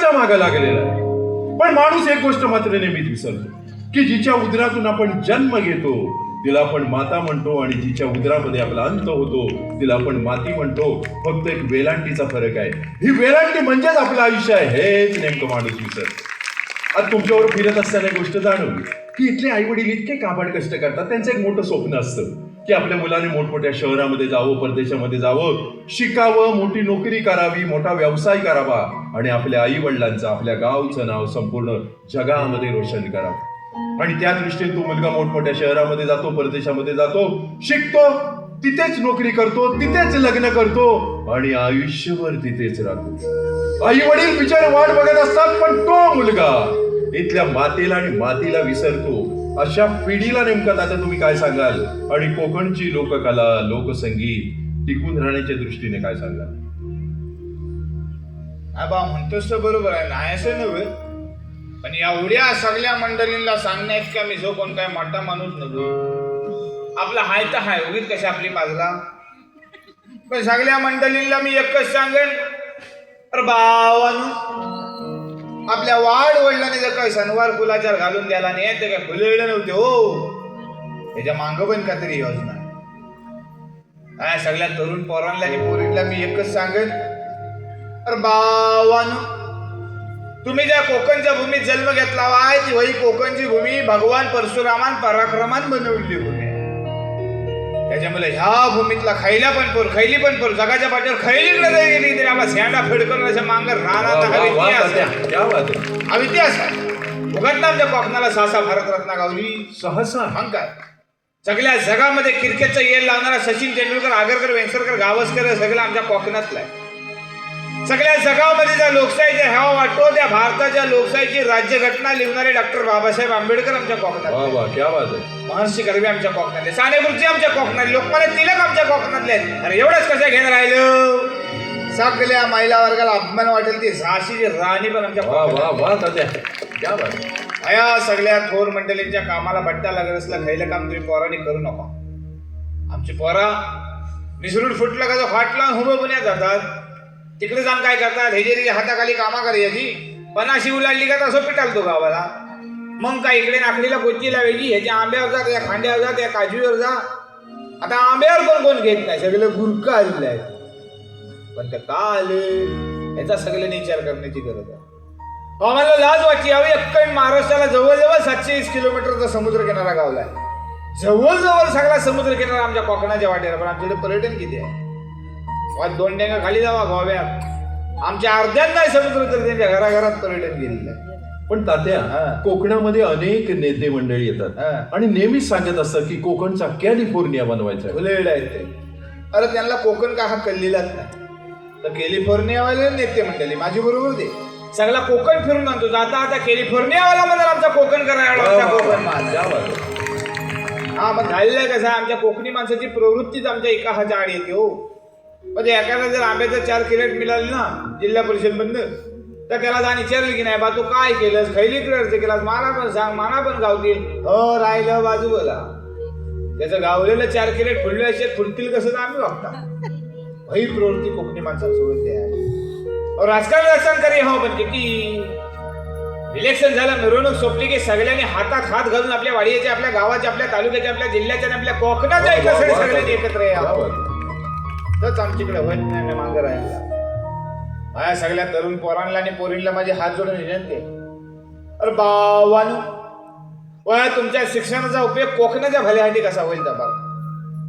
आयुष्य मागं लागलेलं आहे. पण माणूस एक गोष्ट मात्र नेहमीच विसरतो की जिच्या उदरातून आपण जन्म घेतो तिला आपण माता म्हणतो आणि जिच्या उदरामध्ये आपला अंत होतो तिला आपण माती म्हणतो. फक्त एक वेलांटीचा फरक आहे. ही वेलांटी म्हणजेच आपलं आयुष्य आहे हेच नेमकं माणूस विसरतो. आज तुमच्यावर फिरत असताना एक गोष्ट जाणवली की इथले आई वडील इतके काबाड कष्ट करतात. त्यांचं एक मोठं स्वप्न असतं की आपल्या मुलाने मोठमोठ्या शहरामध्ये जावं, परदेशामध्ये जावं, शिकावं, मोठी नोकरी करावी, मोठा व्यवसाय करावा आणि आपल्या आई वडिलांचं, आपल्या गावचं नाव संपूर्ण जगामध्ये रोशन करावं. आणि त्या दृष्टीने तो मुलगा मोठमोठ्या शहरामध्ये जातो, परदेशामध्ये जातो, शिकतो, तिथेच नोकरी करतो, तिथेच लग्न करतो आणि आयुष्यभर तिथेच राहतो. आई वडील बिचारे वाट बघत असतात पण तो मुलगा इथल्या मातेला आणि मातीला विसरतो. अशा पिढीला नेमकं आता तुम्ही काय सांगाल? आणि कोकणची लोककला, लोकसंगीत टिकून राहण्याच्या दृष्टीने काय सांगाल? आबा म्हणतोस तर बरोबर आहे, नाही असं नव्हे, पण एवढ्या सगळ्या मंडळींना सांगण्यात का मी जो कोण काय मोठा माणूस नव्हे. आपला हाय तर हाय, उगीच कशी आपली बाजूला. पण सगळ्या मंडळींना मी एकच सांगेन, अरे बावानो, आपल्या वाढ वडिलांनी जर काही सणवार फुलाचार घालून द्याला नाही ते काय फुलवलं नव्हते हो. त्याच्या मागं पण काहीतरी योजना आहे. सगळ्या तरुण पोरांना आणि पोरींना मी एकच सांगेन, अरे बावानो, तुम्ही ज्या कोकणच्या भूमीत जन्म घेतला आहे ती वही कोकणची भूमी भगवान परशुरामान पराक्रमान बनवली भूमी आहे. त्याच्यामुळे ह्या भूमीतला खैली पण पोर जगाच्या पाठीवर खैलीकडे जरी गेली तरी आपला शेंडा फडकून असं मांगर राहणार हा इतिहास आहे. उघडला आमच्या कोकणाला सहसा भारतरत्न गावली सहसा मग काय. सगळ्या जगामध्ये क्रिकेटचा येल लावणारा सचिन तेंडुलकर, आगरकर, वेंगसरकर, गावस्कर सगळं आमच्या कोकणातला आहे. सगळ्या जगामध्ये ज्या लोकशाहीचा हेवा वाटतो त्या भारताच्या लोकशाहीची राज्यघटना लिहिणारे डॉक्टर बाबासाहेब आंबेडकर आमच्या कोकणात, महर्षी कर्वे आमच्या कोकणातले, साने गुरुजी आमच्या कोकणातले, लोकमान्य तिलक आमच्या कोकणातले आहेत. अरे एवढंच कसं घेऊन राहिलं? सगळ्या महिला वर्गाला अपमान वाटेल ती झाशीची राणी पण आमच्या या सगळ्या थोर मंडळींच्या कामाला भट्टा लागत असला खैलं काम तुम्ही पोरांनी करू नका. आमची पोरा मिसरूड फुटलं का जो फाटला हुबं पुण्यात जातात. तिकडे जाऊन काय करतात, हेजेरीच्या हाताखाली कामा करायची, पणाशी उलाडली का तसं पिटालतो गावाला. मग काय इकडे नाकडीला कोची लावायची, ह्याच्या आंब्यावर जा, त्या खांड्यावर जा, त्या काजूवर जा. आता आंब्यावर पण कोण घेत नाही, सगळे गुरका आलेले आहेत. पण ते का आले याचा सगळ्यांनी विचार करण्याची गरज आहे. आम्हाला लाज वाटते यावी. अक्कड महाराष्ट्राला जवळजवळ 720 किलोमीटरचा समुद्र किनारा गावला आहे. जवळजवळ सगळा समुद्र किनारा आमच्या कोकणाच्या वाटेला. पण आमच्याकडे पर्यटन किती आहे? दोन डेंगा खाली जावा गोव्यात, आमच्या अर्ध्यात नाही समुद्र तर त्यांच्या घराघरात पर्यटन गेलेलं आहे. पण तात्या, कोकणामध्ये अनेक नेते मंडळी येतात आणि नेहमीच सांगत असतात की कोकणचा कॅलिफोर्निया बनवायचा आहे ते. अरे त्यांना कोकण का हा कल्लीलाच नाही, तर कॅलिफोर्नियावाले नेते मंडळी माझी बरोबर दे सगळा कोकण फिरून आणतो. जाता आता कॅलिफोर्नियावाला म्हणून आमचा कोकण करायला कोकण हा. मग झालेलं कसं आमच्या कोकणी माणसाची प्रवृत्तीच आमच्या एका हाच्या आड येते हो. म्हणजे एखादा जर आंब्याचं 4 कॅरेट मिळाले ना जिल्हा परिषद मधनं, तर त्याला जाण विचारलं की नाही बा तू काय केलंस, खैली क्लिअरचं केलास, मला पण सांग, मला पण गावतील. हो राहिलं बाजूला त्याचं गावलेलं 4 कॅरेट फुलले असे फुलतील कसं तर आम्ही बघता. ही प्रवृत्ती कोकणी माणसांसोबत आहे. राजकारण करी हो, पण किती इलेक्शन झालं, मिरवणूक सोपली की सगळ्यांनी हातात हात घालून आपल्या वाडीच्या, आपल्या गावाच्या, आपल्या तालुक्याच्या, आपल्या जिल्ह्याच्या, आपल्या कोकणाच्या एका सगळ्यांनी एकत्र यावं. तरच आमच्याकडे होत नाही मागं राहायला. माझ्या सगळ्या तरुण पोरांना आणि पोरींना माझे हात जोडून विनंती आहे, अरे बावानो, तुमच्या शिक्षणाचा उपयोग कोकणाच्या भल्यासाठी कसा होईल तर बघा.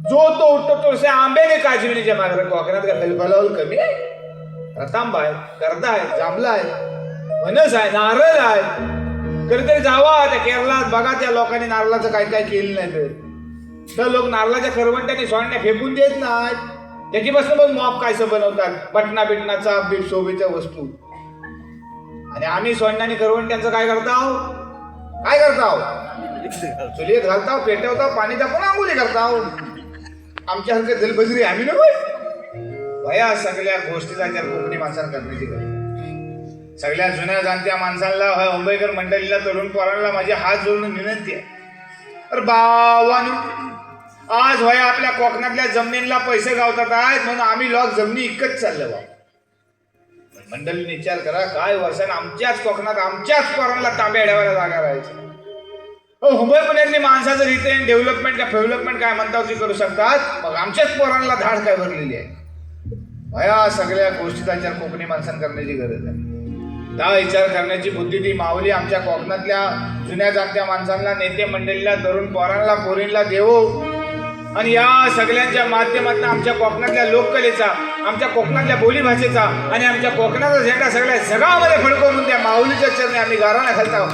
जो तो उठतो तो आंब्याने काजविणीच्या मागं कोकणात का फलफलावल कमी आहे? रतांबा आहे, करदा आहे, जांभला आहे, फणस आहे, नारळ आहे. कधीतरी जावा त्या केरळात बघा, त्या लोकांनी नारळाचं काय काय केलं नाही तर लोक नारळाच्या करवंट्याने सोडण्या फेकून देत नाहीत. त्याच्यापासून मग मॉप कायसं बनवतात, बटना बिटनाचा बीट शोभेच्या वस्तू. आणि आम्ही सोडण्याने करवंट्यांचं काय करताव? चुलीत घालताव, पेटवताव, पाणी टाकून आंघोळी करताव. आमच्यासारखे दलबजरी आम्ही नको भया. सगळ्या गोष्टीचा विचार कोकणी माणसांना करण्याची गरज. सगळ्या जुन्या जाणत्या माणसांना, मुंबईकर मंडळीला, तरुण पोरांना माझे हात जोडून विनंती आहे, अरे बावानो, आज वया आपल्या कोकणातल्या जमिनीला पैसे गावतात आहेत म्हणून आम्ही लोक जमिनी इकत चाललो बा. मंडळीने विचार करा, काय वर्षानं आमच्याच कोकणात आमच्याच पोरांना तांब्या ठेवायला जागा राहायचं. मुंबई पुण्यातली माणसाचं रिटेन डेव्हलपमेंट का डेव्हलपमेंट काय म्हणतात ते करू शकतात, मग आमच्याच पोरांना धाड काय भरलेली आहे. या सगळ्या गोष्टीचा विचार कोकणी माणसांना करण्याची गरज आहे. त्या विचार करण्याची बुद्धी ती माऊली आमच्या कोकणातल्या जुन्या जाणत्या माणसांना, नेते मंडळीला, तरुण पोरांना, पोरींना देवो. आणि या सगळ्यांच्या माध्यमातून आमच्या कोकणातल्या लोककलेचा, आमच्या कोकणातल्या बोलीभाषेचा आणि आमच्या कोकणाचा झेंडा सगळ्या जगामध्ये फडकवून त्या माऊलीच्या चरणी आम्ही गाराणा घालतो.